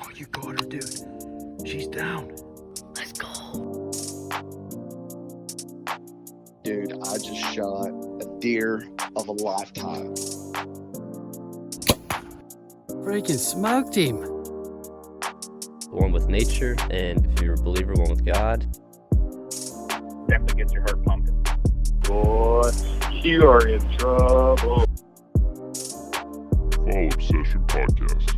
Oh, you got her, dude. She's down. Let's go. Dude, I just shot a deer of a lifetime. Freaking smoked him. One with nature, and if you're a believer, one with God. Definitely gets your heart pumping. Boy, you are in trouble. Fall Obsession Podcast.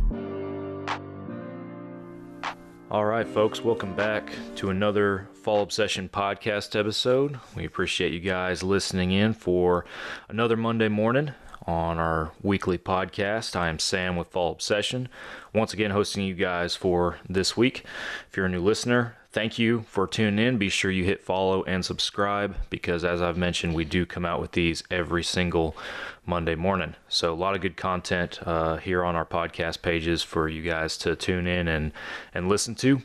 All right, folks, welcome back to another Fall Obsession Podcast episode. We appreciate you guys listening in for another Monday morning on our weekly podcast. I am Sam with Fall Obsession, once again hosting you guys for this week. If you're a new listener, thank you for tuning in. Be sure you hit follow and subscribe because, as I've mentioned, we do come out with these every single Monday morning. So a lot of good content here on our podcast pages for you guys to tune in and listen to.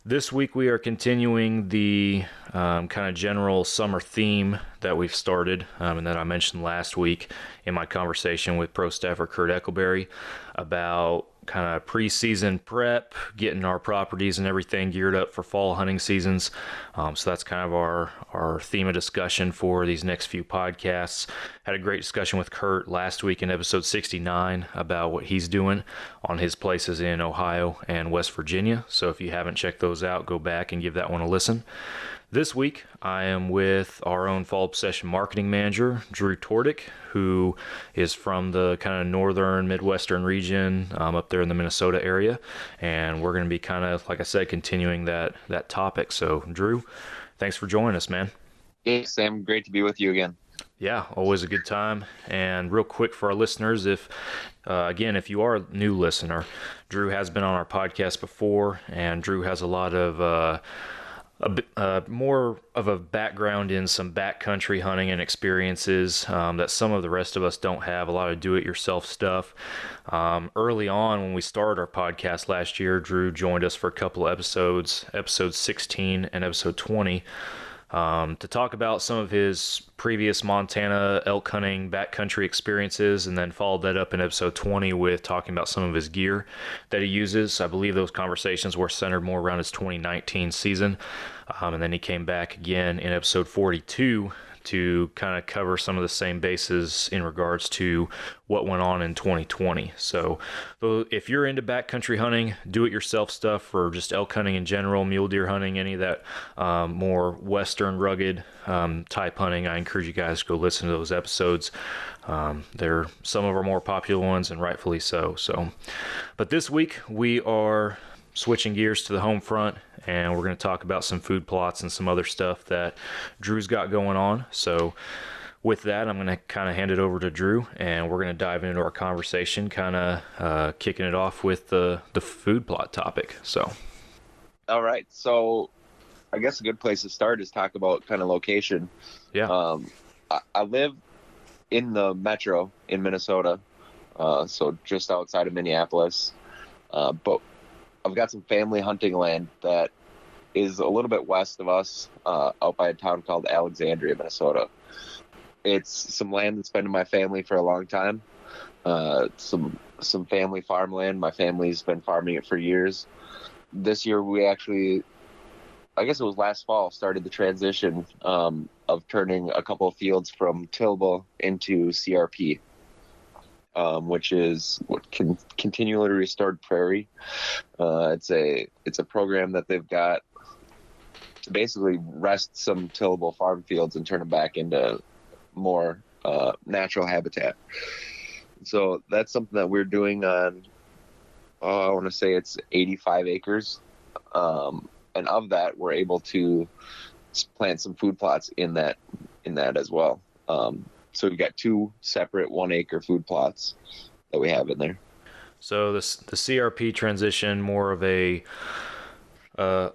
This week we are continuing the kind of general summer theme that we've started and that I mentioned last week in my conversation with pro staffer Kurt Eckelberry about kind of preseason prep, getting our properties and everything geared up for fall hunting seasons. So that's kind of our theme of discussion for these next few podcasts. Had a great discussion with Kurt last week in episode 69 about what he's doing on his places in Ohio and West Virginia. So if you haven't checked those out, go back and give that one a listen. This week, I am with our own Fall Obsession marketing manager, Drew Tvrdik, who is from the kind of northern Midwestern region up there in the Minnesota area. And we're going to be kind of, like I said, continuing that topic. So, Drew, thanks for joining us, man. Hey, Sam, great to be with you again. Yeah, always a good time. And real quick for our listeners, if you are a new listener, Drew has been on our podcast before, and Drew has a lot of a bit more of a background in some backcountry hunting and experiences that some of the rest of us don't have, a lot of do-it-yourself stuff. Early on when we started our podcast last year, Drew joined us for a couple of episodes, episode 16 and episode 20, to talk about some of his previous Montana elk hunting backcountry experiences, and then followed that up in episode 20 with talking about some of his gear that he uses. I believe those conversations were centered more around his 2019 season, and then he came back again in episode 42 to kind of cover some of the same bases in regards to what went on in 2020. So if you're into backcountry hunting, do-it-yourself stuff, or just elk hunting in general, mule deer hunting, any of that more western rugged type hunting, I encourage you guys to go listen to those episodes. They're some of our more popular ones, and rightfully so. But this week we are switching gears to the home front, and we're going to talk about some food plots and some other stuff that Drew's got going on. So with that, I'm going to kind of hand it over to Drew, and we're going to dive into our conversation, kind of kicking it off with the food plot topic. So, All right. So I guess a good place to start is talk about kind of location. Yeah. I live in the metro in Minnesota, so just outside of Minneapolis, but I've got some family hunting land that is a little bit west of us, out by a town called Alexandria, Minnesota. It's some land that's been in my family for a long time. Some family farmland. My family's been farming it for years. This year we actually, I guess it was last fall, started the transition of turning a couple of fields from tillable into CRP. Which is what continually restored prairie. It's a program that they've got to basically rest some tillable farm fields and turn them back into more natural habitat. So that's something that we're doing on, I want to say it's 85 acres. And of that, we're able to plant some food plots in that as well. So we've got two separate 1 acre food plots that we have in there. So the CRP transition, more of a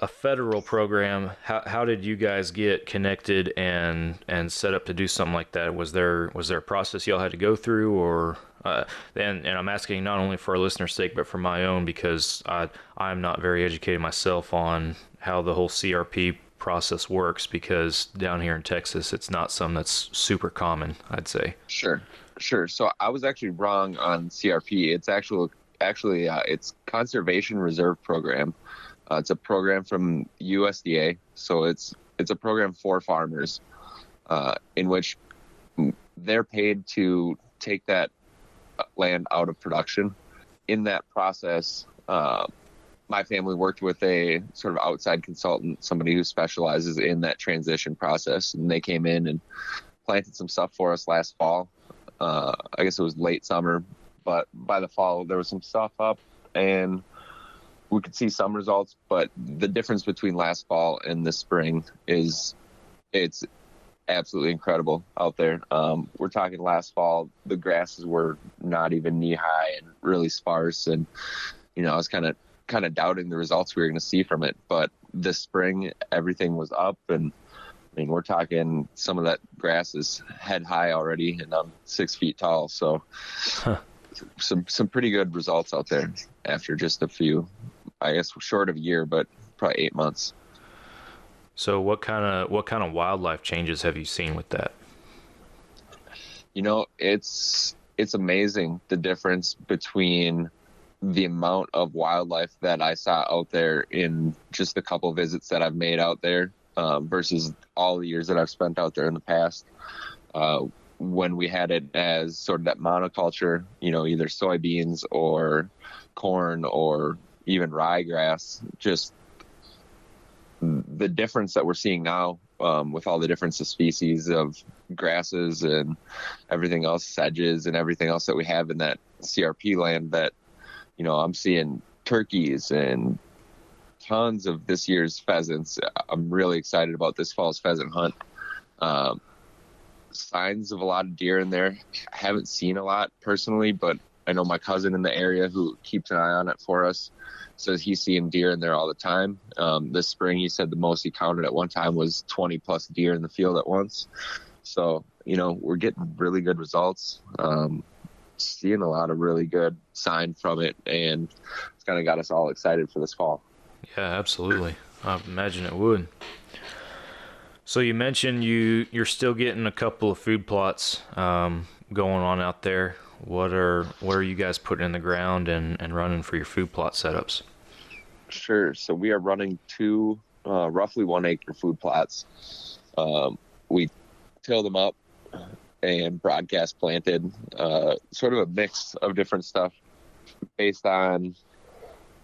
federal program. How did you guys get connected and set up to do something like that? Was there a process y'all had to go through, or and I'm asking not only for our listeners' sake but for my own, because I'm not very educated myself on how the whole CRP process works, because down here in Texas, it's not something that's super common, I'd say. Sure. So I was actually wrong on CRP. It's actually it's Conservation Reserve Program. It's a program from USDA. So it's a program for farmers, in which they're paid to take that land out of production. In that process, my family worked with a sort of outside consultant, somebody who specializes in that transition process, and they came in and planted some stuff for us last fall. I guess it was late summer, but by the fall there was some stuff up and we could see some results. But the difference between last fall and this spring is it's absolutely incredible out there. We're talking last fall, the grasses were not even knee high and really sparse, and I was kind of doubting the results we were going to see from it. But this spring, everything was up, and I mean, we're talking some of that grass is head high already, and I'm 6 feet tall. So some pretty good results out there after just a few, I guess, short of a year, but probably 8 months. So what kind of wildlife changes have you seen with that? It's amazing the difference between the amount of wildlife that I saw out there in just the couple visits that I've made out there, versus all the years that I've spent out there in the past, when we had it as sort of that monoculture, either soybeans or corn or even ryegrass. Just the difference that we're seeing now, with all the different species of grasses and everything else, sedges and everything else that we have in that CRP land, that I'm seeing turkeys and tons of this year's pheasants. I'm really excited about this fall's pheasant hunt. Signs of a lot of deer in there. I haven't seen a lot personally, but I know my cousin in the area who keeps an eye on it for us says he's seeing deer in there all the time. This spring, he said the most he counted at one time was 20 plus deer in the field at once. So, we're getting really good results. Seeing a lot of really good sign from it, and it's kind of got us all excited for this fall. Yeah, absolutely. I imagine it would. So you mentioned you're still getting a couple of food plots going on out there. What are you guys putting in the ground and running for your food plot setups? Sure. So we are running two roughly 1 acre food plots. We till them up and broadcast planted, sort of a mix of different stuff based on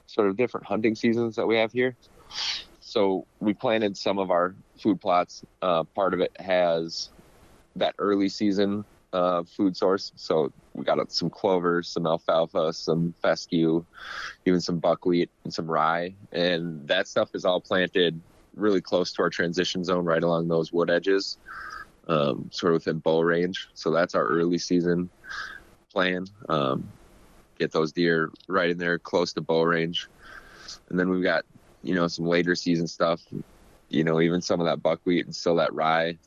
sort of different hunting seasons that we have here. So we planted some of our food plots. Part of it has that early season food source. So we got some clover, some alfalfa, some fescue, even some buckwheat and some rye. And that stuff is all planted really close to our transition zone, right along those wood edges, sort of within bow range. So that's our early season plan. Get those deer right in there close to bow range. And then we've got, some later season stuff, even some of that buckwheat and still that rye,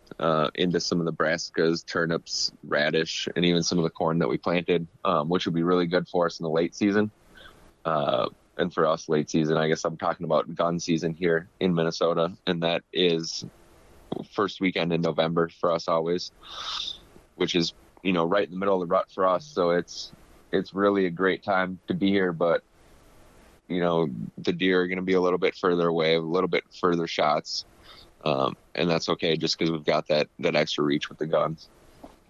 into some of the brassicas, turnips, radish, and even some of the corn that we planted, which would be really good for us in the late season. And for us, late season, I guess I'm talking about gun season here in Minnesota, and that is first weekend in November for us always, which is, right in the middle of the rut for us. So it's really a great time to be here, but the deer are going to be a little bit further away, a little bit further shots. And that's okay, just because we've got that extra reach with the guns.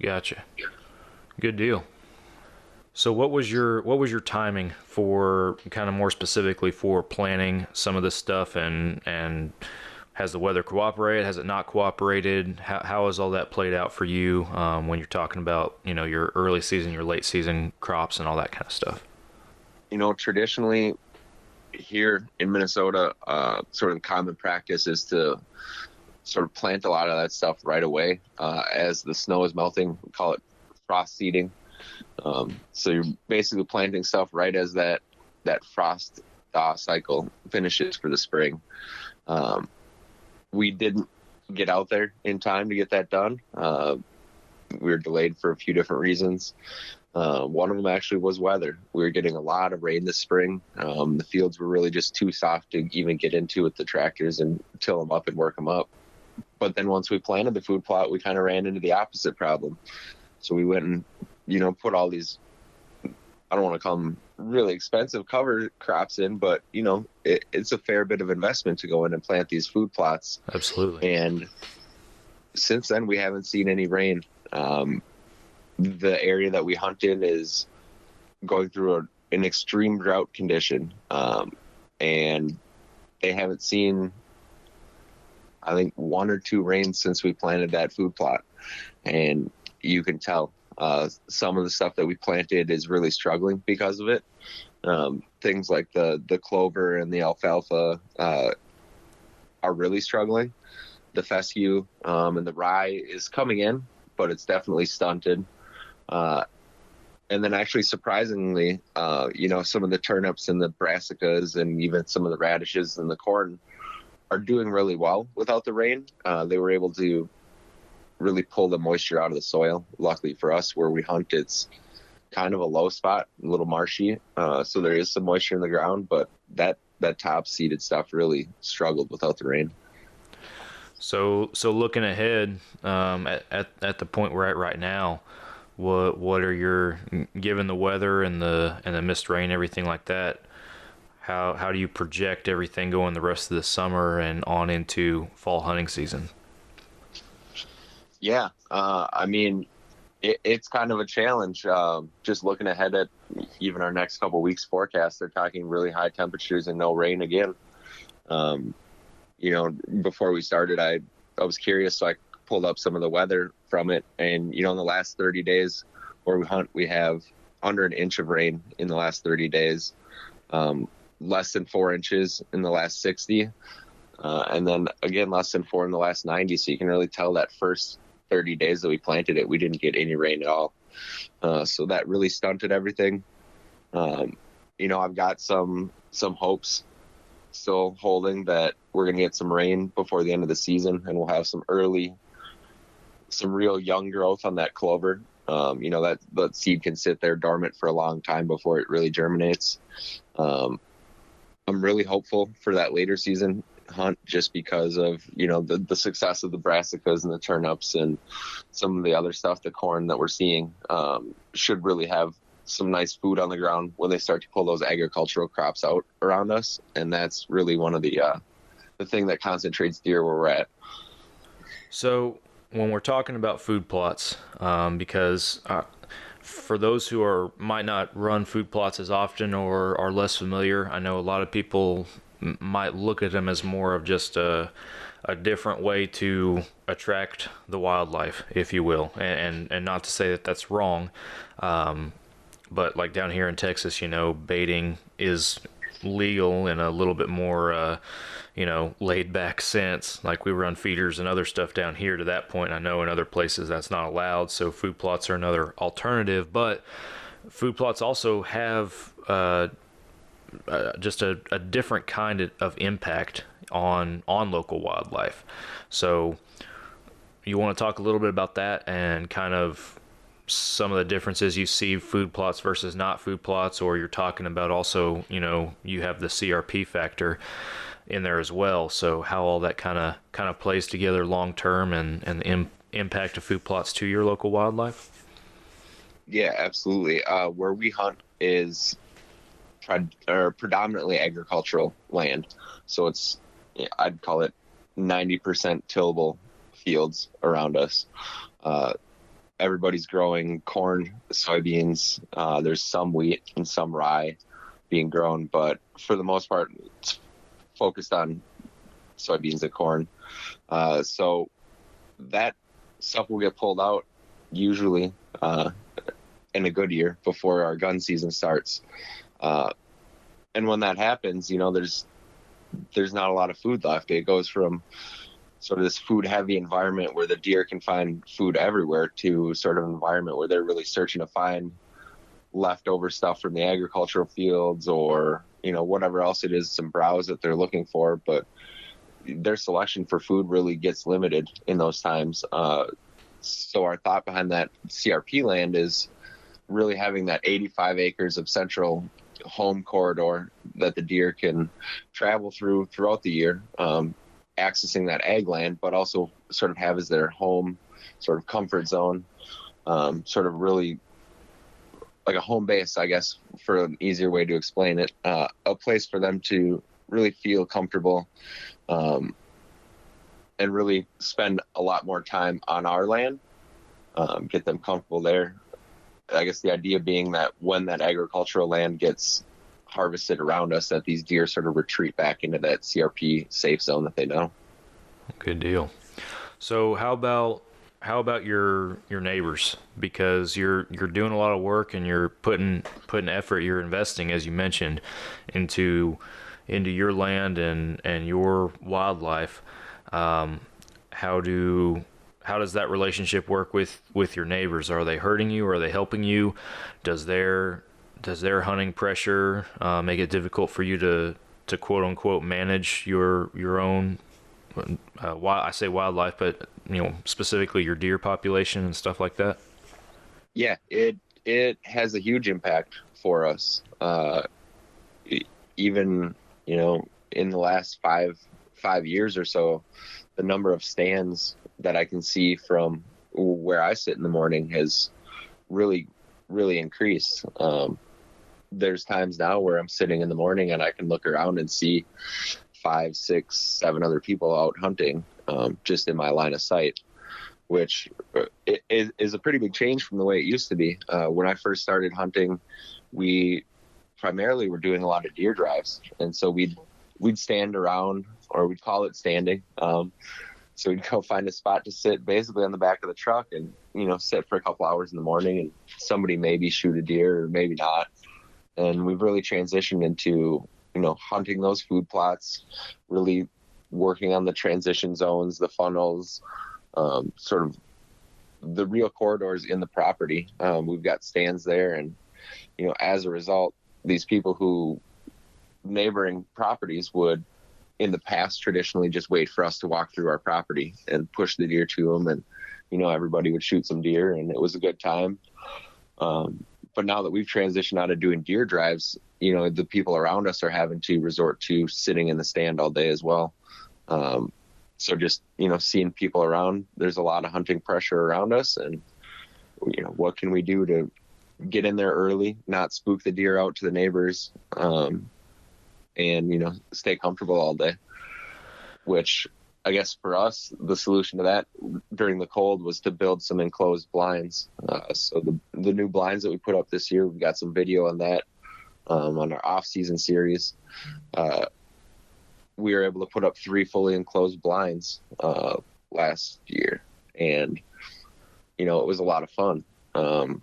Gotcha. Good deal. So what was your timing for, kind of more specifically, for planning some of this stuff, and has the weather cooperated? Has it not cooperated? How has all that played out for you, when you're talking about, your early season, your late season crops and all that kind of stuff? Traditionally here in Minnesota, sort of the common practice is to sort of plant a lot of that stuff right away, as the snow is melting. We call it frost seeding. So you're basically planting stuff right as that frost thaw cycle finishes for the spring. We didn't get out there in time to get that done. We were delayed for a few different reasons. One of them actually was weather. We were getting a lot of rain this spring. The fields were really just too soft to even get into with the tractors and till them up and work them up. But then once we planted the food plot, we kind of ran into the opposite problem. So we went and, put all these, I don't want to call them really expensive cover crops in, but, it's a fair bit of investment to go in and plant these food plots. Absolutely. And since then, we haven't seen any rain. The area that we hunt in is going through an extreme drought condition. And they haven't seen, I think, 1 or 2 rains since we planted that food plot. And you can tell some of the stuff that we planted is really struggling because of it. Things like the clover and the alfalfa are really struggling. The fescue and the rye is coming in, but it's definitely stunted. And then actually, surprisingly, some of the turnips and the brassicas and even some of the radishes and the corn are doing really well without the rain. They were able to really pull the moisture out of the soil. Luckily for us, where we hunt, it's kind of a low spot, a little marshy. So there is some moisture in the ground, but that top seeded stuff really struggled without the rain. So looking ahead, at the point we're at right now, what are your, given the weather and the missed rain, everything like that, how do you project everything going the rest of the summer and on into fall hunting season? Yeah, it's kind of a challenge. Just looking ahead at even our next couple weeks forecast, they're talking really high temperatures and no rain again. Before we started, I was curious, so I pulled up some of the weather from it. And, in the last 30 days where we hunt, we have under an inch of rain in the last 30 days, less than 4 inches in the last 60. And then again, less than 4 in the last 90. So you can really tell that first 30 days that we planted it, we didn't get any rain at all. So that really stunted everything. I've got some hopes still holding that we're going to get some rain before the end of the season, and we'll have some real young growth on that clover. That seed can sit there dormant for a long time before it really germinates. I'm really hopeful for that later season hunt just because of, the success of the brassicas and the turnips and some of the other stuff, the corn that we're seeing, should really have some nice food on the ground when they start to pull those agricultural crops out around us. And that's really one of the thing that concentrates deer where we're at. So when we're talking about food plots, because for those who might not run food plots as often or are less familiar, I know a lot of people might look at them as more of just a different way to attract the wildlife, if you will, and not to say that that's wrong, but like down here in Texas, baiting is legal in a little bit more laid back sense. Like we run feeders and other stuff down here to that point. I know in other places that's not allowed, so food plots are another alternative, but food plots also have just a different kind of impact on local wildlife. So you want to talk a little bit about that and kind of some of the differences you see food plots versus not food plots, or you're talking about also, you have the CRP factor in there as well. So how all that kind of plays together long term and the impact of food plots to your local wildlife. Yeah, absolutely. Where we hunt is predominantly agricultural land. So I'd call it 90% tillable fields around us. Everybody's growing corn, soybeans. There's some wheat and some rye being grown, but for the most part, it's focused on soybeans and corn. So that stuff will get pulled out usually in a good year before our gun season starts. And when that happens, there's not a lot of food left. It goes from sort of this food heavy environment where the deer can find food everywhere to sort of an environment where they're really searching to find leftover stuff from the agricultural fields or, whatever else it is, some browse that they're looking for. But their selection for food really gets limited in those times. So our thought behind that CRP land is really having that 85 acres of central home corridor that the deer can travel throughout the year, accessing that ag land, but also sort of have as their home sort of comfort zone, sort of really like a home base, I guess, for an easier way to explain it, a place for them to really feel comfortable, and really spend a lot more time on our land, get them comfortable there. I guess the idea being that when that agricultural land gets harvested around us, that these deer sort of retreat back into that CRP safe zone that they know. Good deal. So how about your neighbors? Because you're doing a lot of work and you're putting effort, you're investing, as you mentioned, into your land and your wildlife. How does that relationship work with your neighbors? Are they hurting you? Are they helping you? Does their hunting pressure make it difficult for you to quote unquote manage your own I say wildlife, but specifically your deer population and stuff like that? Yeah, it has a huge impact for us. Even in the last five years or so, the number of stands that I can see from where I sit in the morning has really, really increased. There's times now where I'm sitting in the morning and I can look around and see 5, 6, 7 other people out hunting, just in my line of sight, which is a pretty big change from the way it used to be. When I first started hunting, we primarily were doing a lot of deer drives, and so we'd stand around, or we'd call it standing. So we'd go find a spot to sit basically on the back of the truck and sit for a couple hours in the morning, and somebody maybe shoot a deer or maybe not. And we've really transitioned into hunting those food plots, really working on the transition zones, the funnels, sort of the real corridors in the property. We've got stands there, and as a result, these people who neighboring properties would in the past traditionally just wait for us to walk through our property and push the deer to them, and everybody would shoot some deer and it was a good time. But now that we've transitioned out of doing deer drives, the people around us are having to resort to sitting in the stand all day as well. So just, seeing people around, there's a lot of hunting pressure around us, and, what can we do to get in there early, not spook the deer out to the neighbors, and, stay comfortable all day, which I guess for us, the solution to that during the cold was to build some enclosed blinds. So the new blinds that we put up this year, we've got some video on that, on our off-season series. We were able to put up 3 fully enclosed blinds last year, and it was a lot of fun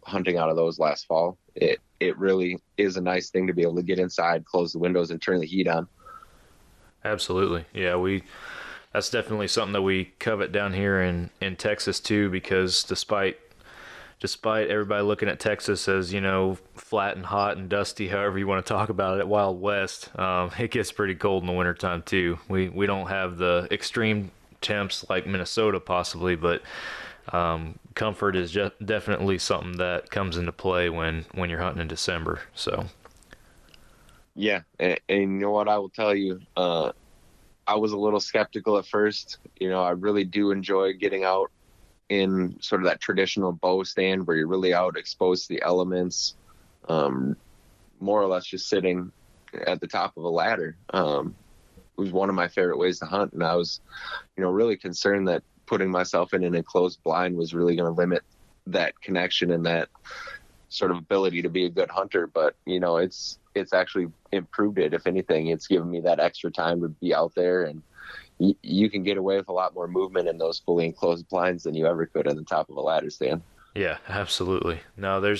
hunting out of those last fall. It really is a nice thing to be able to get inside, close the windows, and turn the heat on. Absolutely. Yeah, that's definitely something that we covet down here in Texas too, because despite everybody looking at Texas as, flat and hot and dusty, however you want to talk about it, Wild West, it gets pretty cold in the wintertime too. We don't have the extreme temps like Minnesota possibly, but comfort is definitely something that comes into play when you're hunting in December. So yeah, and you know what, I will tell you, I was a little skeptical at first. I really do enjoy getting out in sort of that traditional bow stand where you're really out exposed to the elements, more or less just sitting at the top of a ladder. It was one of my favorite ways to hunt, and I was really concerned that putting myself in an enclosed blind was really going to limit that connection and that sort of ability to be a good hunter. But it's actually improved it. If anything, it's given me that extra time to be out there, and you can get away with a lot more movement in those fully enclosed blinds than you ever could on the top of a ladder stand. Yeah, absolutely. No, there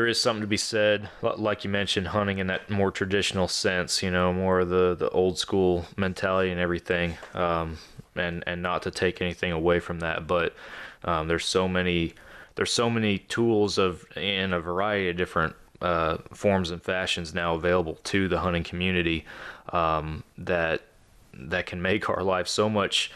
is something to be said, like you mentioned, hunting in that more traditional sense, more of the old school mentality and everything, and not to take anything away from that, but there's so many tools in a variety of different forms and fashions now available to the hunting community, that that can make our life so much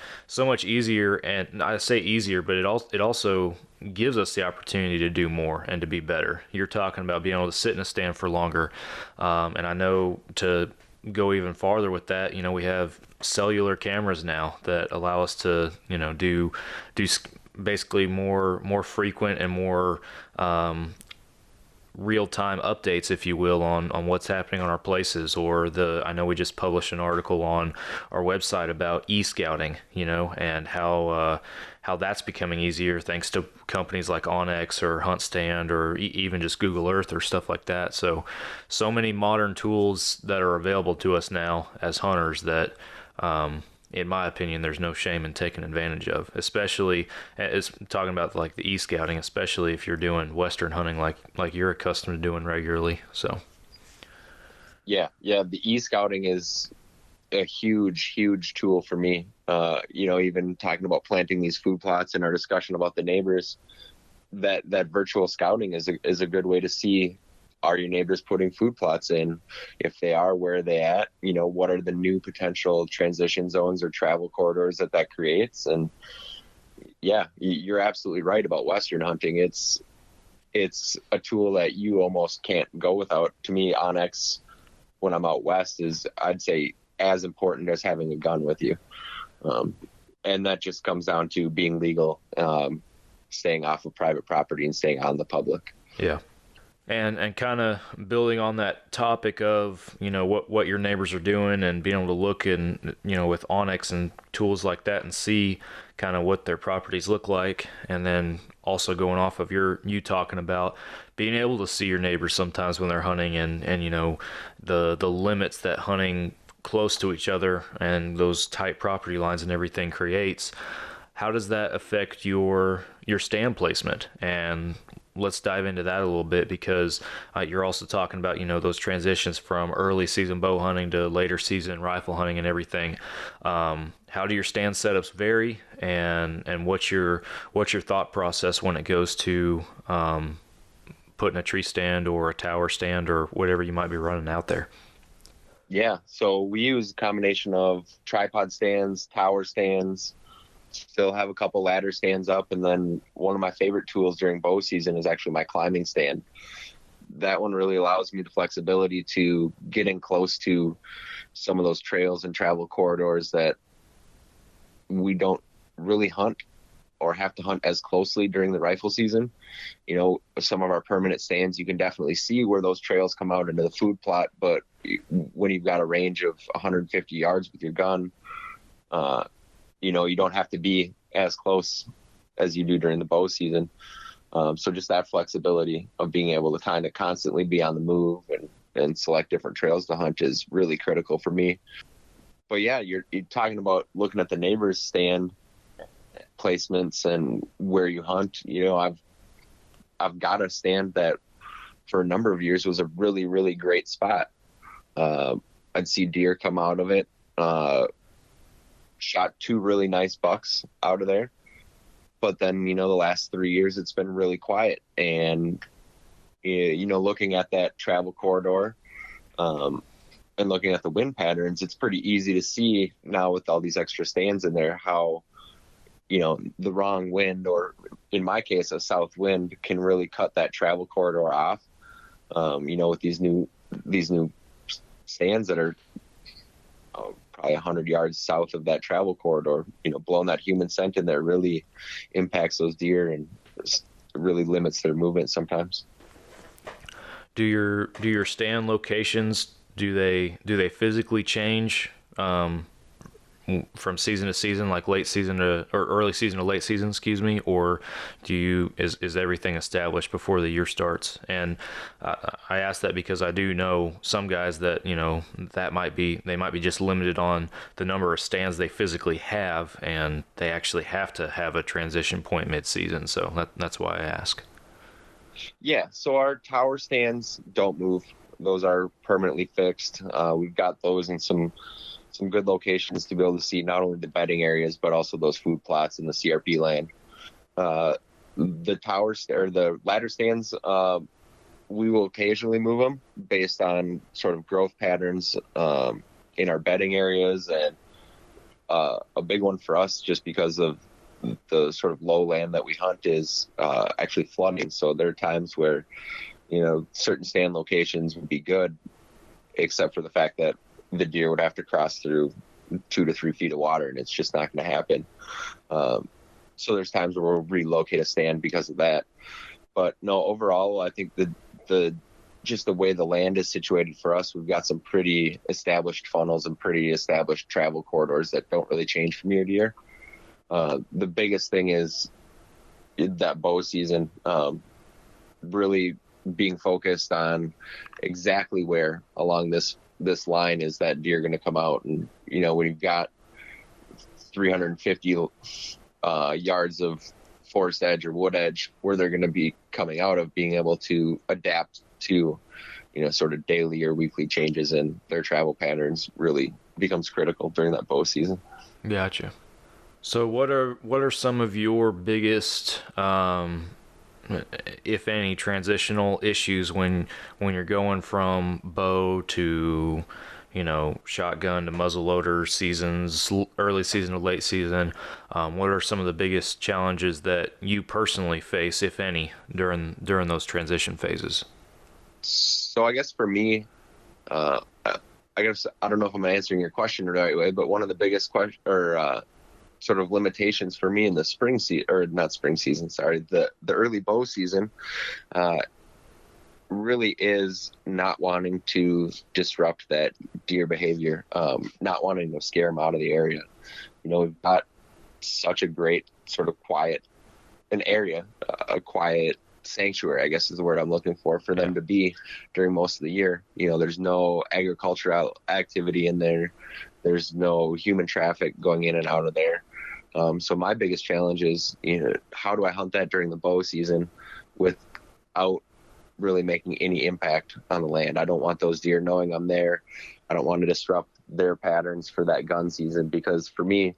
easier. And I say easier, but it also gives us the opportunity to do more and to be better. You're talking about being able to sit in a stand for longer, and I know to go even farther with that, we have cellular cameras now that allow us to do basically more frequent and more real-time updates, if you will, on what's happening on our places. Or I know we just published an article on our website about e-scouting, and how that's becoming easier thanks to companies like Onyx or Hunt Stand, or even just Google Earth or stuff like that. So many modern tools that are available to us now as hunters that, in my opinion, there's no shame in taking advantage of, especially as talking about like the e-scouting, especially if you're doing Western hunting like you're accustomed to doing regularly. So yeah, the e-scouting is a huge tool for me. Even talking about planting these food plots and our discussion about the neighbors, that virtual scouting is a good way to see, are your neighbors putting food plots in? If they are, where are they at? What are the new potential transition zones or travel corridors that creates? And yeah, you're absolutely right about Western hunting. It's a tool that you almost can't go without. To me, Onyx, when I'm out West, is, I'd say, as important as having a gun with you. And that just comes down to being legal, staying off of private property and staying on the public. Yeah. And kind of building on that topic of, what your neighbors are doing, and being able to look in, with Onyx and tools like that and see kind of what their properties look like. And then also going off of you talking about being able to see your neighbors sometimes when they're hunting, and the limits that hunting close to each other and those tight property lines and everything creates. How does that affect your stand placement? And let's dive into that a little bit, because you're also talking about, those transitions from early season bow hunting to later season rifle hunting and everything. How do your stand setups vary, and what's your thought process when it goes to putting a tree stand or a tower stand or whatever you might be running out there? Yeah, so we use a combination of tripod stands, tower stands, still have a couple ladder stands up, and then one of my favorite tools during bow season is actually my climbing stand. That one really allows me the flexibility to get in close to some of those trails and travel corridors that we don't really hunt or have to hunt as closely during the rifle season. Some of our permanent stands, you can definitely see where those trails come out into the food plot, but when you've got a range of 150 yards with your gun, you don't have to be as close as you do during the bow season. So just that flexibility of being able to kind of constantly be on the move and select different trails to hunt is really critical for me. But yeah, you're talking about looking at the neighbor's stand placements and where you hunt. I've got a stand that for a number of years was a really, really great spot. I'd see deer come out of it, shot 2 really nice bucks out of there. But then, the last 3 years, it's been really quiet. And, looking at that travel corridor and looking at the wind patterns, it's pretty easy to see now with all these extra stands in there how, the wrong wind, or in my case, a south wind, can really cut that travel corridor off. With these new stands that are probably 100 yards south of that travel corridor, blowing that human scent in there really impacts those deer and really limits their movement sometimes. Do your stand locations, do they physically change from season to season, like late season to, or early season to late season, or is everything established before the year starts? And I ask that because I do know some guys that they might be just limited on the number of stands they physically have, and they actually have to have a transition point mid-season. So that's why I ask. Yeah, so our tower stands don't move; those are permanently fixed. We've got those in some good locations to be able to see not only the bedding areas, but also those food plots in the CRP land. The towers or the ladder stands, we will occasionally move them based on sort of growth patterns in our bedding areas and a big one for us, just because of the sort of low land that we hunt, is actually flooding. So there are times where, certain stand locations would be good, except for the fact that the deer would have to cross through 2 to 3 feet of water, and it's just not going to happen. So there's times where we'll relocate a stand because of that. But no, overall, I think just the way the land is situated for us, we've got some pretty established funnels and pretty established travel corridors that don't really change from year to year. The biggest thing is that bow season, really being focused on exactly where along this line is that deer going to come out. And, when you've got 350 yards of forest edge or wood edge where they're going to be coming out of, being able to adapt to, sort of daily or weekly changes in their travel patterns really becomes critical during that bow season. Gotcha. So what are some of your biggest, if any, transitional issues when you're going from bow to, shotgun to muzzleloader seasons, early season to late season? What are some of the biggest challenges that you personally face, if any, during those transition phases? So I guess for me, I don't know if I'm answering your question the right way, but one of the biggest sort of limitations for me in the the early bow season, really is not wanting to disrupt that deer behavior, not wanting to scare them out of the area. We've got such a great sort of quiet sanctuary, I guess is the word I'm looking for them to be during most of the year. There's no agricultural activity in there. There's no human traffic going in and out of there. So my biggest challenge is, how do I hunt that during the bow season without really making any impact on the land? I don't want those deer knowing I'm there. I don't want to disrupt their patterns for that gun season, because for me,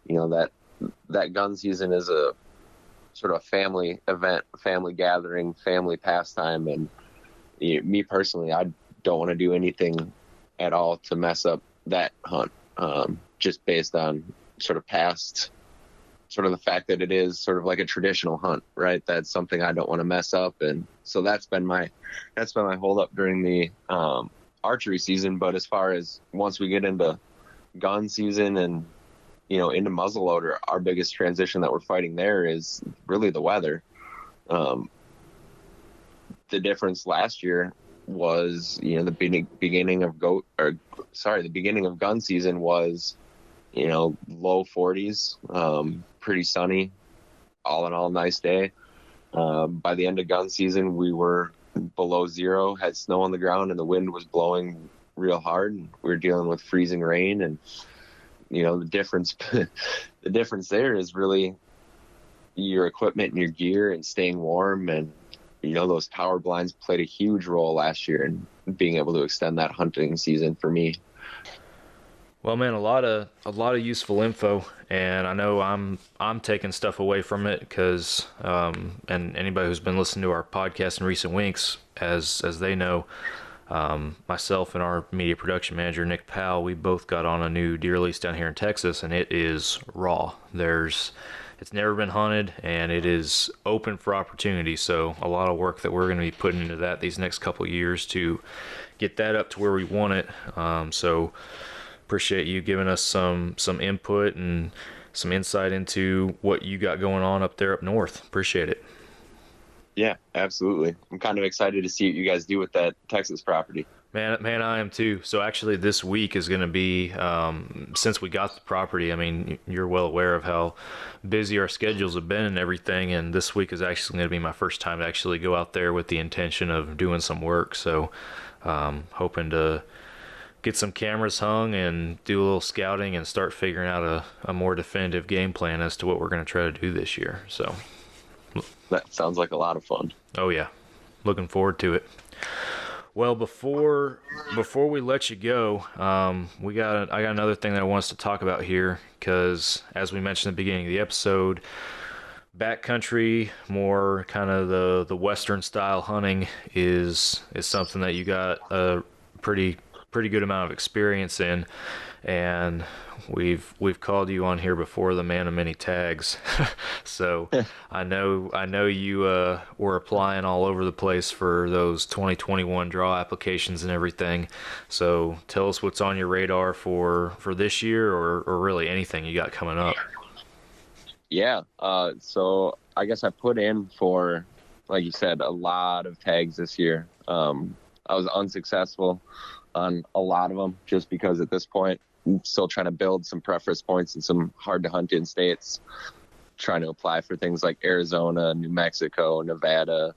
that gun season is a sort of family event, family gathering, family pastime. And me personally, I don't want to do anything at all to mess up that hunt, just based on sort of past, sort of the fact that it is sort of like a traditional hunt, right? That's something I don't want to mess up. And so that's been my hold up during the archery season. But as far as once we get into gun season and, into muzzleloader, our biggest transition that we're fighting there is really the weather. The difference last year was, the beginning of gun season was, low 40s, pretty sunny, all in all, nice day. By the end of gun season, we were below zero, had snow on the ground, and the wind was blowing real hard. And we were dealing with freezing rain, and the difference there is really your equipment and your gear and staying warm. And those power blinds played a huge role last year in being able to extend that hunting season for me. Well, man, a lot of useful info, and I know I'm taking stuff away from it because, and anybody who's been listening to our podcast in recent weeks, as they know, myself and our media production manager Nick Powell, we both got on a new deer lease down here in Texas, and it is raw. It's never been hunted, and it is open for opportunity. So a lot of work that we're going to be putting into that these next couple of years to get that up to where we want it. So appreciate you giving us some input and some insight into what you got going on up there up north. Appreciate it. Yeah, absolutely. I'm kind of excited to see what you guys do with that Texas property. Man, I am too. So actually this week is going to be, since we got the property, I mean, you're well aware of how busy our schedules have been and everything. And this week is actually going to be my first time to actually go out there with the intention of doing some work. So, hoping to get some cameras hung and do a little scouting and start figuring out a more definitive game plan as to what we're going to try to do this year. So that sounds like a lot of fun. Oh yeah. Looking forward to it. Well, before we let you go, I got another thing that I want us to talk about here, because as we mentioned at the beginning of the episode, backcountry, more kind of the Western style hunting is something that you got a pretty pretty good amount of experience in, and we've called you on here before the man of many tags. So I know you were applying all over the place for those 2021 draw applications and everything. So tell us what's on your radar for this year, or really anything you got coming up. Yeah. So I guess I put in for, like you said, a lot of tags this year. I was unsuccessful on a lot of them just because at this point I'm still trying to build some preference points in some hard to hunt in states, trying to apply for things like Arizona, New Mexico, Nevada,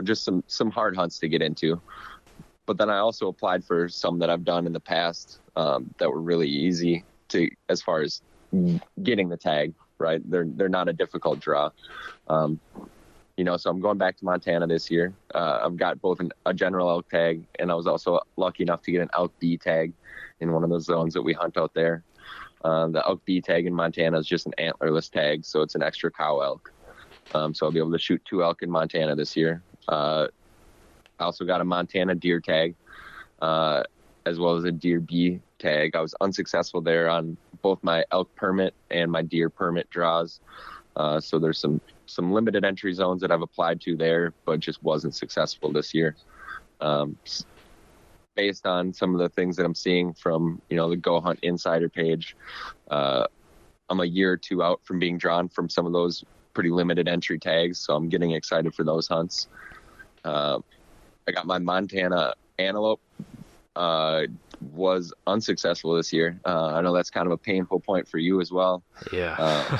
just some hard hunts to get into. But then I also applied for some that I've done in the past that were really easy to, as far as getting the tag, right? They're not a difficult draw. So I'm going back to Montana this year. I've got both a general elk tag, and I was also lucky enough to get an elk B tag in one of those zones that we hunt out there. The elk B tag in Montana is just an antlerless tag, so it's an extra cow elk. So I'll be able to shoot 2 elk in Montana this year. I also got a Montana deer tag, as well as a deer B tag. I was unsuccessful there on both my elk permit and my deer permit draws. So there's some limited entry zones that I've applied to there, but just wasn't successful this year. Based on some of the things that I'm seeing from, the Go Hunt Insider page, I'm a year or 2 out from being drawn from some of those pretty limited entry tags. So I'm getting excited for those hunts. I got my Montana antelope, was unsuccessful this year. I know that's kind of a painful point for you as well. Yeah.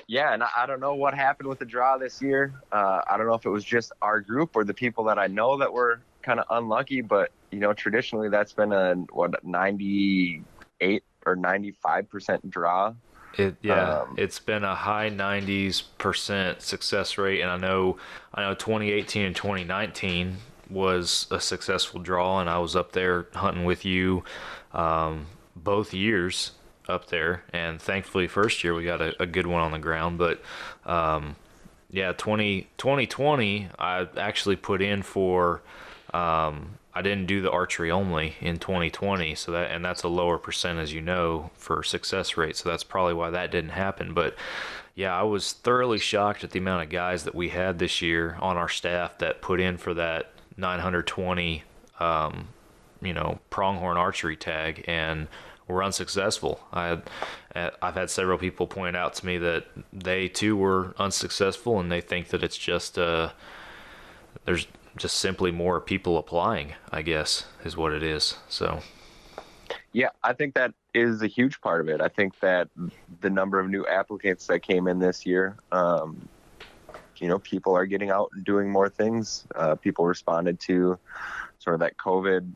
Yeah, and I don't know what happened with the draw this year. I don't know if it was just our group or the people that I know that were kind of unlucky, but traditionally that's been a 98 or 95% draw. It's been a high 90% success rate, and I know 2018 and 2019 was a successful draw, and I was up there hunting with you both years up there, and thankfully first year we got a good one on the ground. But 2020 I actually put in for I didn't do the archery only in 2020, so that's a lower percent, as for success rate, so that's probably why that didn't happen. But yeah, I was thoroughly shocked at the amount of guys that we had this year on our staff that put in for that 920 pronghorn archery tag and were unsuccessful. I've had several people point out to me that they too were unsuccessful, and they think that it's just there's just simply more people applying, I guess, is what it is. So yeah, I think that is a huge part of it. I think that the number of new applicants that came in this year, people are getting out and doing more things. People responded to sort of that COVID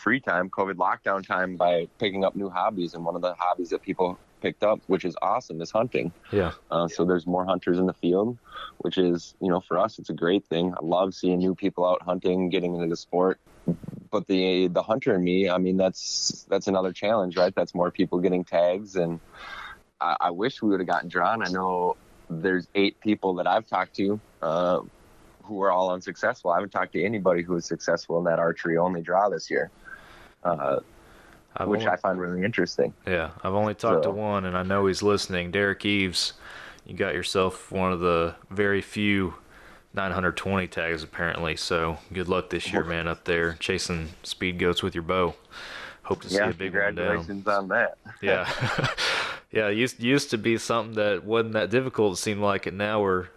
lockdown time by picking up new hobbies. And one of the hobbies that people picked up, which is awesome, is hunting. Yeah. So there's more hunters in the field, which is, for us, it's a great thing. I love seeing new people out hunting, getting into the sport. But the hunter in me, I mean, that's another challenge, right? That's more people getting tags. And I wish we would have gotten drawn. I know there's 8 people that I've talked to who are all unsuccessful. I haven't talked to anybody who was successful in that archery only draw this year, which I find really interesting. Yeah, I've only talked to one, and I know he's listening. Derek Eves, you got yourself one of the very few 920 tags apparently, so good luck this year, man, up there chasing speed goats with your bow. Hope to see a big one down. Congratulations on that. Yeah. Yeah, it used to be something that wasn't that difficult, it seemed like, and now we're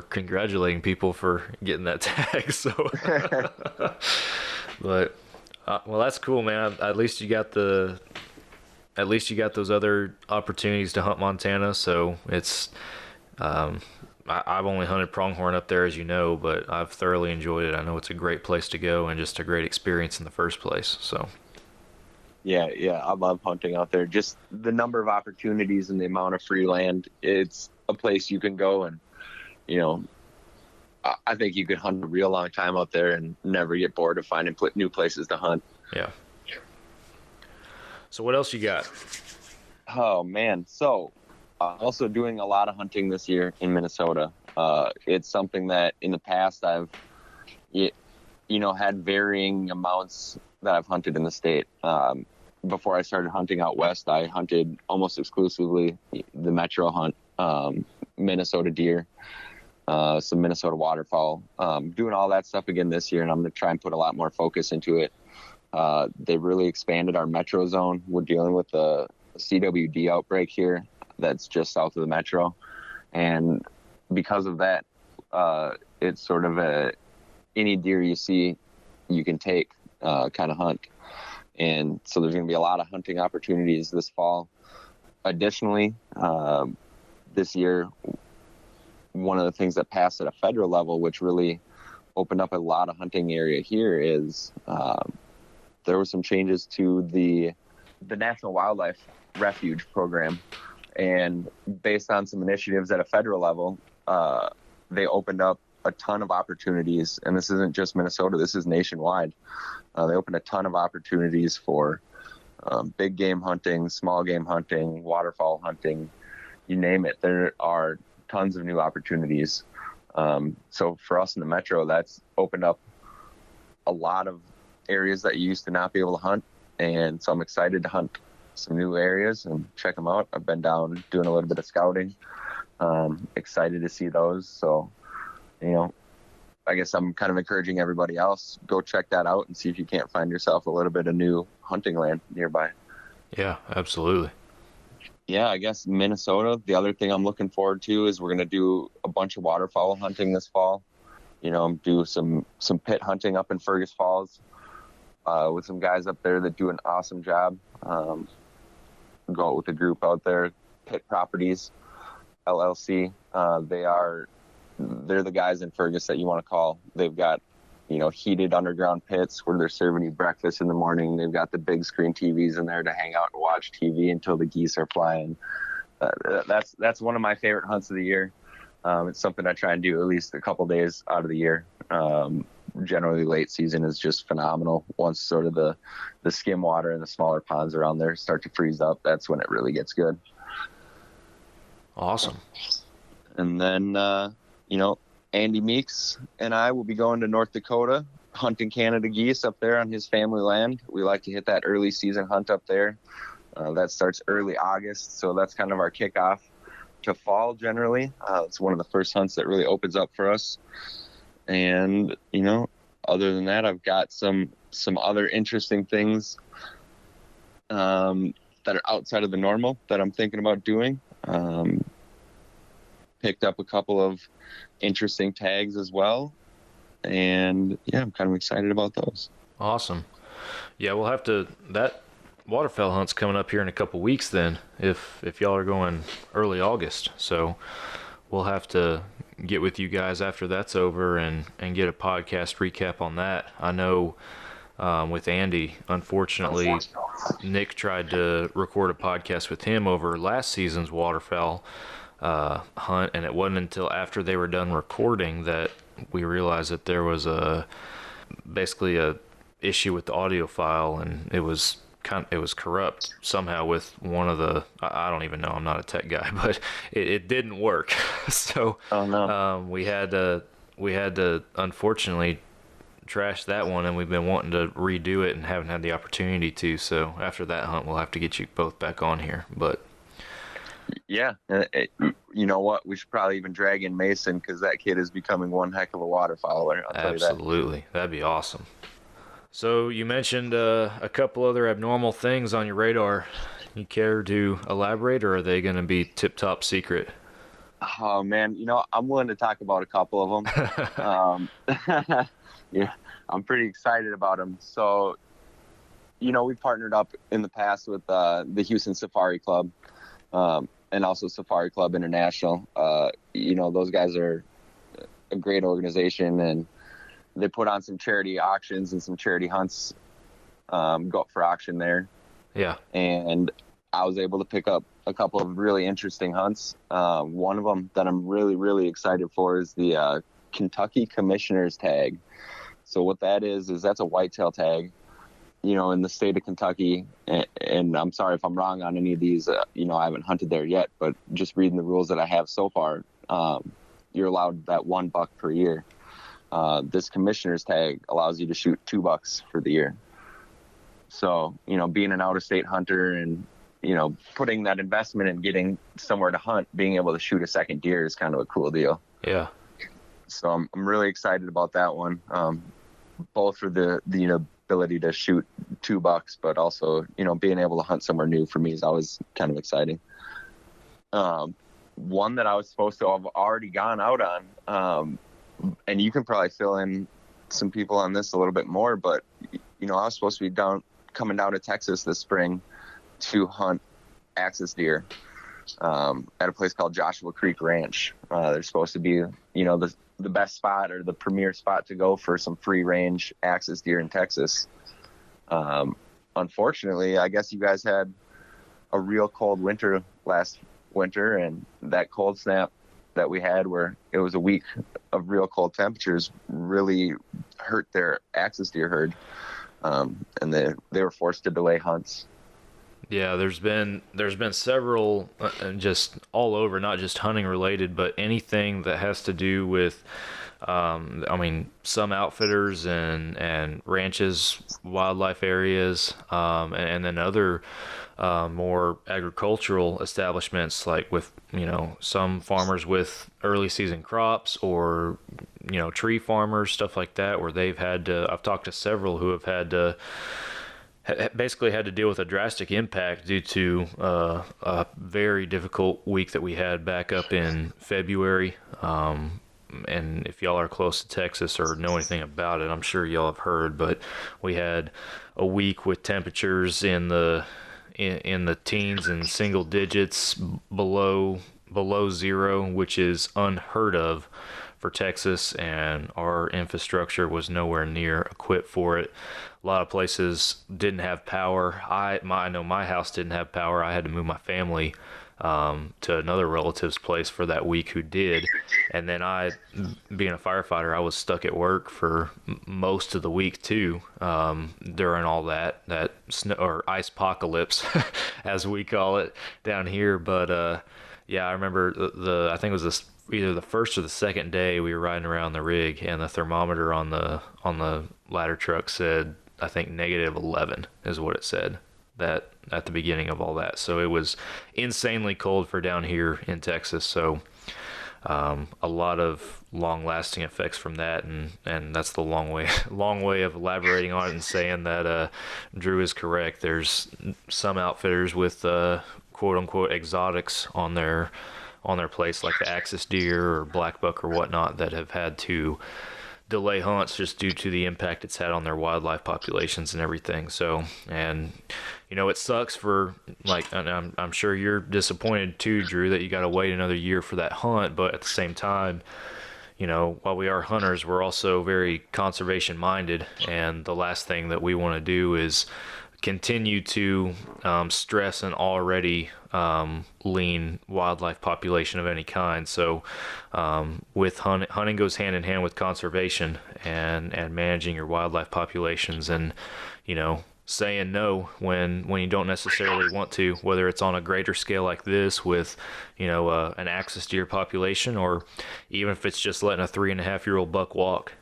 congratulating people for getting that tag. So but well, that's cool, man. At least you got those other opportunities to hunt Montana. So it's I've only hunted pronghorn up there, as you know, but I've thoroughly enjoyed it. I know it's a great place to go and just a great experience in the first place. So yeah, I love hunting out there. Just the number of opportunities and the amount of free land. It's a place you can go, and I think you could hunt a real long time out there and never get bored of finding new places to hunt. Yeah. So what else you got? Oh man, so also doing a lot of hunting this year in Minnesota. It's something that in the past had varying amounts that I've hunted in the state. Before I started hunting out west, I hunted almost exclusively the metro hunt, Minnesota deer, some Minnesota waterfowl, doing all that stuff again this year. And I'm going to try and put a lot more focus into it. They really expanded our metro zone. We're dealing with a CWD outbreak here that's just south of the metro. And because of that, it's sort of any deer you see, you can take kind of hunt. And so there's going to be a lot of hunting opportunities this fall. Additionally, this year, one of the things that passed at a federal level, which really opened up a lot of hunting area here, is there were some changes to the National Wildlife Refuge program. And based on some initiatives at a federal level, they opened up a ton of opportunities. And this isn't just Minnesota, this is nationwide. They opened a ton of opportunities for big game hunting, small game hunting, waterfowl hunting, you name it. There are tons of new opportunities. So for us in the metro, that's opened up a lot of areas that you used to not be able to hunt. And so I'm excited to hunt some new areas and check them out. I've been down doing a little bit of scouting. Excited to see those. So, I guess I'm kind of encouraging everybody else, go check that out and see if you can't find yourself a little bit of new hunting land nearby. Yeah, absolutely. Yeah, I guess Minnesota, the other thing I'm looking forward to is we're going to do a bunch of waterfowl hunting this fall. Do some pit hunting up in Fergus Falls with some guys up there that do an awesome job. Go out with a group out there, Pit Properties, LLC. They're the guys in Fergus that you want to call. They've got, heated underground pits where they're serving you breakfast in the morning. They've got the big screen TVs in there to hang out and watch TV until the geese are flying. That's one of my favorite hunts of the year. It's something I try and do at least a couple days out of the year. Generally late season is just phenomenal. Once sort of the skim water and the smaller ponds around there start to freeze up, that's when it really gets good. Awesome. And then, Andy Meeks and I will be going to North Dakota hunting Canada geese up there on his family land. We like to hit that early season hunt up there. That starts early August, so that's kind of our kickoff to fall generally. It's one of the first hunts that really opens up for us. And, other than that, I've got some other interesting things that are outside of the normal that I'm thinking about doing. Picked up a couple of interesting tags as well. And yeah, I'm kind of excited about those. Awesome. Yeah, we'll have to, that waterfowl hunt's coming up here in a couple weeks then, if y'all are going early August. So we'll have to get with you guys after that's over and get a podcast recap on that. I know with Andy, unfortunately, Nick tried to record a podcast with him over last season's waterfowl hunt, and it wasn't until after they were done recording that we realized that there was basically a issue with the audio file, and it was corrupt somehow with one of the, I don't even know, I'm not a tech guy, but it didn't work. So we had to unfortunately trash that one, and we've been wanting to redo it and haven't had the opportunity to. So after that hunt, we'll have to get you both back on here. But yeah, you know what? We should probably even drag in Mason, because that kid is becoming one heck of a waterfowler. Absolutely, that'd be awesome. So you mentioned a couple other abnormal things on your radar. You care to elaborate, or are they going to be tip-top secret? Oh man, I'm willing to talk about a couple of them. Yeah, I'm pretty excited about them. So, we partnered up in the past with the Houston Safari Club. And also Safari Club International. Those guys are a great organization, and they put on some charity auctions and some charity hunts, go up for auction there. Yeah. And I was able to pick up a couple of really interesting hunts. One of them that I'm really, really excited for is the Kentucky Commissioner's Tag. So what that is that's a whitetail tag, in the state of Kentucky. And I'm sorry if I'm wrong on any of these, I haven't hunted there yet, but just reading the rules that I have so far, you're allowed that $1 per year. this commissioner's tag allows you to shoot 2 bucks for the year. So, being an out-of-state hunter and, putting that investment in getting somewhere to hunt, being able to shoot a second deer is kind of a cool deal. Yeah. So I'm really excited about that one. Both for the ability to shoot 2 bucks, but also, being able to hunt somewhere new for me is always kind of exciting. One that I was supposed to have already gone out on, and you can probably fill in some people on this a little bit more, but I was supposed to be coming down to Texas this spring to hunt axis deer at a place called Joshua Creek Ranch. They're supposed to be, the best spot or the premier spot to go for some free range axis deer in Texas. Unfortunately, I guess you guys had a real cold winter last winter, and that cold snap that we had where it was a week of real cold temperatures really hurt their axis deer herd. And they were forced to delay hunts. Yeah, there's been several, just all over, not just hunting related, but anything that has to do with, some outfitters and ranches, wildlife areas, and then other more agricultural establishments, like with, some farmers with early season crops or, tree farmers, stuff like that, where they've had to, I've talked to several who have had to, basically had to deal with a drastic impact due to a very difficult week that we had back up in February. And if y'all are close to Texas or know anything about it, I'm sure y'all have heard, but we had a week with temperatures in the teens and single digits below zero, which is unheard of for Texas, and our infrastructure was nowhere near equipped for it. A lot of places didn't have power. I know my house didn't have power. I had to move my family to another relative's place for that week who did. And then being a firefighter, I was stuck at work for most of the week too, during all that snow or ice apocalypse, as we call it down here. But yeah, I remember I think it was either the first or the second day we were riding around the rig, and the thermometer on the ladder truck said, I think -11 is what it said, that at the beginning of all that. So it was insanely cold for down here in Texas. So a lot of long-lasting effects from that, and that's the long way of elaborating on it and saying that Drew is correct. There's some outfitters with quote-unquote exotics on their place, like the axis deer or black buck or whatnot, that have had to delay hunts just due to the impact it's had on their wildlife populations and everything. So, and it sucks for, like, and I'm sure you're disappointed too, Drew, that you got to wait another year for that hunt. But at the same time, while we are hunters, we're also very conservation minded, and the last thing that we want to do is continue to stress an already lean wildlife population of any kind. So with hunting goes hand in hand with conservation and managing your wildlife populations, and saying no when you don't necessarily want to, whether it's on a greater scale like this with an axis deer population, or even if it's just letting a 3.5-year-old buck walk.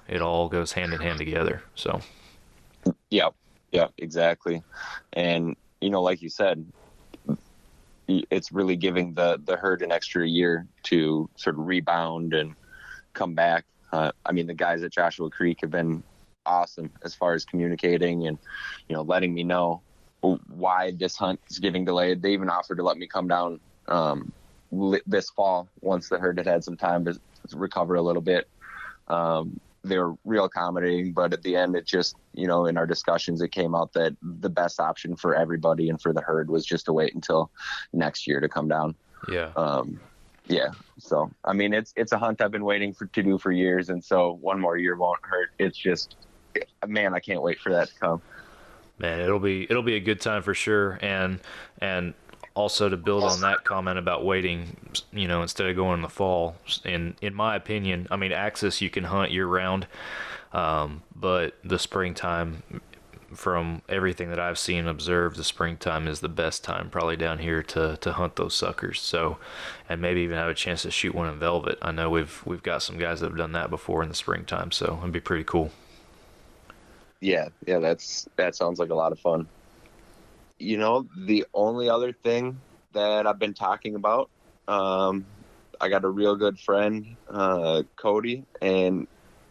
It all goes hand in hand together. So yeah, exactly. And like you said, it's really giving the herd an extra year to sort of rebound and come back. The guys at Joshua Creek have been awesome as far as communicating and letting me know why this hunt is getting delayed. They even offered to let me come down this fall once the herd had some time to recover a little bit. They were real accommodating, but at the end, it just, in our discussions, it came out that the best option for everybody and for the herd was just to wait until next year to come down. Yeah. Yeah. So, it's a hunt I've been waiting to do for years. And so one more year won't hurt. It's just, man, I can't wait for that to come. Man, it'll be a good time for sure. And also, to build on that comment about waiting, instead of going in the fall, in my opinion, axis you can hunt year round, but the springtime from everything that I've seen and observed, the springtime is the best time probably down here to hunt those suckers. So, and maybe even have a chance to shoot one in velvet. I know we've got some guys that have done that before in the springtime, so it'd be pretty cool. Yeah, that sounds like a lot of fun. You know, the only other thing that I've been talking about, I got a real good friend, Cody, and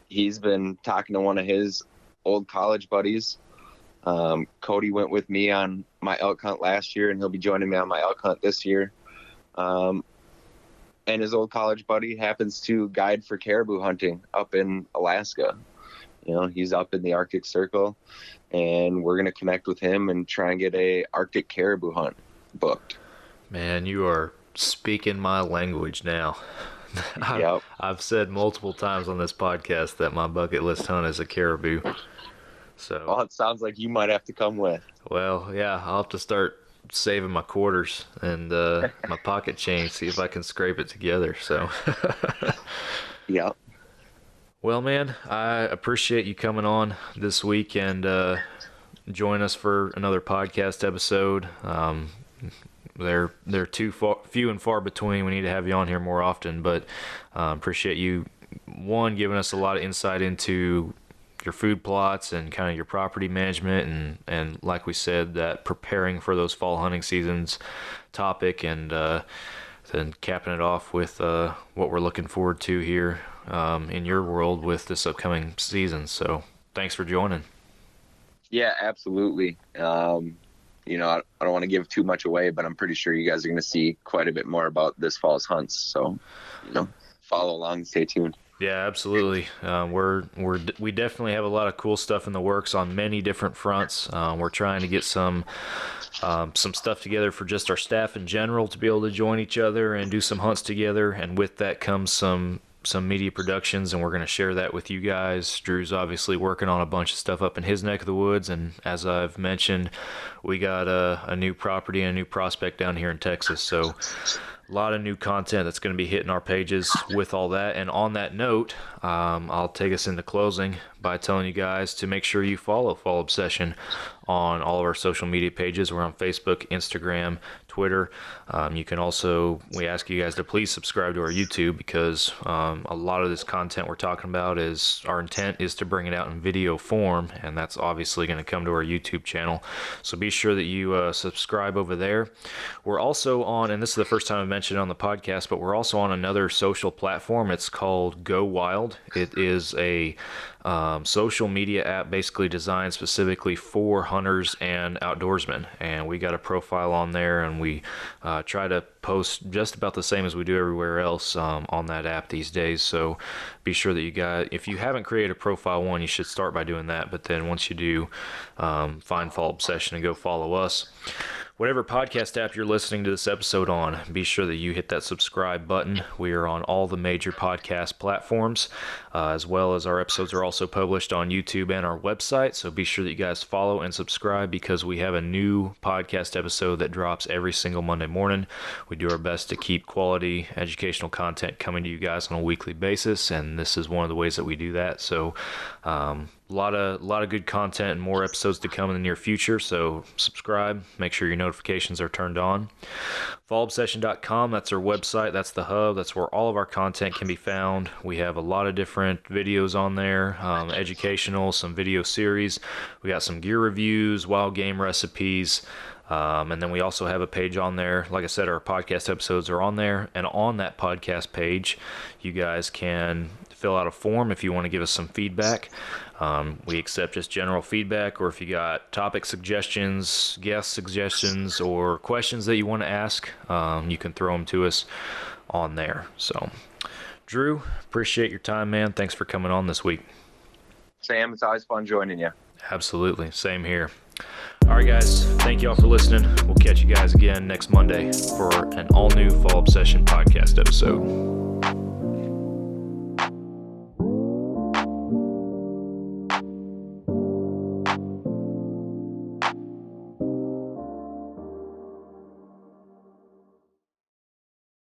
he's been talking to one of his old college buddies. Cody went with me on my elk hunt last year, and he'll be joining me on my elk hunt this year. And his old college buddy happens to guide for caribou hunting up in Alaska. You know, he's up in the Arctic Circle, and we're going to connect with him and try and get a Arctic caribou hunt booked. Man, you are speaking my language now. Yep. I've said multiple times on this podcast that my bucket list hunt is a caribou. So, Well, it sounds like you might have to come with. well, yeah, I'll have to start saving my quarters and my pocket change, see if I can scrape it together. So, Yep. well, man, I appreciate you coming on this week and join us for another podcast episode. They're few and far between. We need to have you on here more often, but appreciate you, one, giving us a lot of insight into your food plots and kind of your property management, and like we said, that preparing for those fall hunting seasons topic, and then capping it off with what we're looking forward to here in your world with this upcoming season. So thanks for joining. Yeah, absolutely. You know, I don't want to give too much away, but I'm pretty sure you guys are going to see quite a bit more about this fall's hunts. So, you know, follow along and stay tuned. Yeah, absolutely. We definitely have a lot of cool stuff in the works on many different fronts. We're trying to get some stuff together for just our staff in general to be able to join each other and do some hunts together. And with that comes some media productions, and we're going to share that with you guys. Drew's obviously working on a bunch of stuff up in his neck of the woods, and as I've mentioned, we got a new property and a new prospect down here in Texas. So a lot of new content that's going to be hitting our pages with all that. And on that note, I'll take us into closing by telling you guys to make sure you follow Fall Obsession on all of our social media pages. We're on Facebook, Instagram, Twitter. You can also, we ask you guys to please subscribe to our YouTube, because a lot of this content we're talking about is, our intent is to bring it out in video form, and that's obviously going to come to our YouTube channel. So be sure that you subscribe over there. We're also on, and this is the first time I've mentioned it on the podcast, but we're also on another social platform. It's called Go Wild. It is a social media app basically designed specifically for hunters and outdoorsmen, and we got a profile on there, and we try to post just about the same as we do everywhere else on that app these days. So be sure that you guys, if you haven't created a profile, one, you should start by doing that, but then once you do, find Fall Obsession and go follow us. Whatever podcast app you're listening to this episode on, be sure that you hit that subscribe button. We are on all the major podcast platforms, as well as our episodes are also published on YouTube and our website. So be sure that you guys follow and subscribe, because we have a new podcast episode that drops every single Monday morning. We do our best to keep quality educational content coming to you guys on a weekly basis, and this is one of the ways that we do that. So a lot of good content and more episodes to come in the near future. So subscribe, make sure your notifications are turned on. Fallobsession.com, that's our website, that's the hub, that's where all of our content can be found. We have a lot of different videos on there, educational, some video series. We got some gear reviews, wild game recipes. And then we also have a page on there. Like I said, our podcast episodes are on there. And on that podcast page, you guys can fill out a form if you want to give us some feedback. We accept just general feedback, or if you got topic suggestions, guest suggestions, or questions that you want to ask, you can throw them to us on there. So, Drew, appreciate your time, man. Thanks for coming on this week. Sam, it's always fun joining you. Absolutely. Same here. All right, guys. Thank you all for listening. We'll catch you guys again next Monday for an all-new Fall Obsession podcast episode.